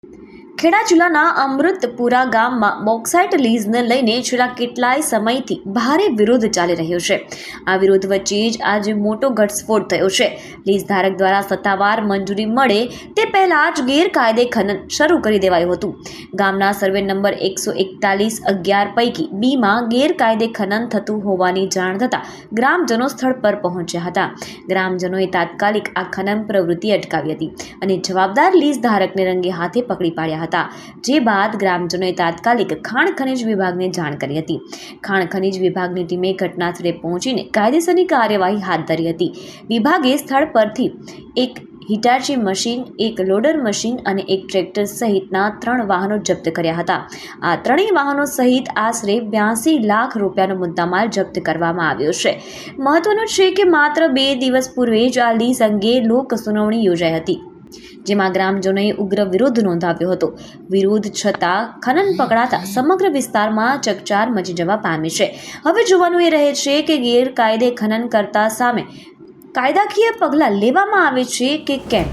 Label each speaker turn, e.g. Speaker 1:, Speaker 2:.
Speaker 1: ખેડા જિલ્લાના અમૃતપુરા ગામમાં બોક્સાઇટ લીઝને લઈને છેલ્લા કેટલાય સમયથી ભારે વિરોધ ચાલી રહ્યો છે। આ વિરોધ વચ્ચે જ આજે મોટો ઘટસ્ફોટ થયો છે। લીઝ ધારક દ્વારા સત્તાવાર મંજૂરી મળે તે પહેલા જ ગેરકાયદે ખનન શરૂ કરી દેવાયું હતું। ગામના સર્વે નંબર 141-11 પૈકી બીમાં ગેરકાયદે ખનન થતું હોવાની જાણ થતાં ગ્રામજનો સ્થળ પર પહોંચ્યા હતા। ગ્રામજનોએ તાત્કાલિક આ ખનન પ્રવૃત્તિ અટકાવી હતી અને જવાબદાર લીઝ ધારકને રંગે હાથે પકડી પાડ્યા હતા। જે બાદ ગ્રામજનોએ તાત્કાલિક ખાણ ખનીજ વિભાગને જાણ કરી હતી। ખાણ ખનીજ વિભાગની ટીમે ઘટના સ્થળે પહોંચીને કાયદેસરની કાર્યવાહી હાથ ધરી હતી। વિભાગે સ્થળ પરથી એક હિટાચી મશીન, એક લોડર મશીન અને એક ટ્રેક્ટર સહિતના 3 વાહનો જપ્ત કર્યા હતા। આ ત્રણેય વાહનો સહિત આશરે 82 લાખ રૂપિયાનો મુદ્દામાલ જપ્ત કરવામાં આવ્યો છે। મહત્વનું છે કે માત્ર 2 દિવસ પૂર્વે જ આ લીઝ અંગે લોક સુનાવણી યોજાઈ હતી, જેમાં ગ્રામજનોએ ઉગ્ર વિરોધ નોંધાવ્યો હતો। વિરોધ છતાં ખનન પકડાતા સમગ્ર વિસ્તારમાં ચકચાર મચી જવા પામી છે। હવે જોવાનું એ રહે છે કે ગેરકાયદે ખનન કરતા સામે કાયદાકીય પગલાં લેવામાં આવે છે કે કેમ।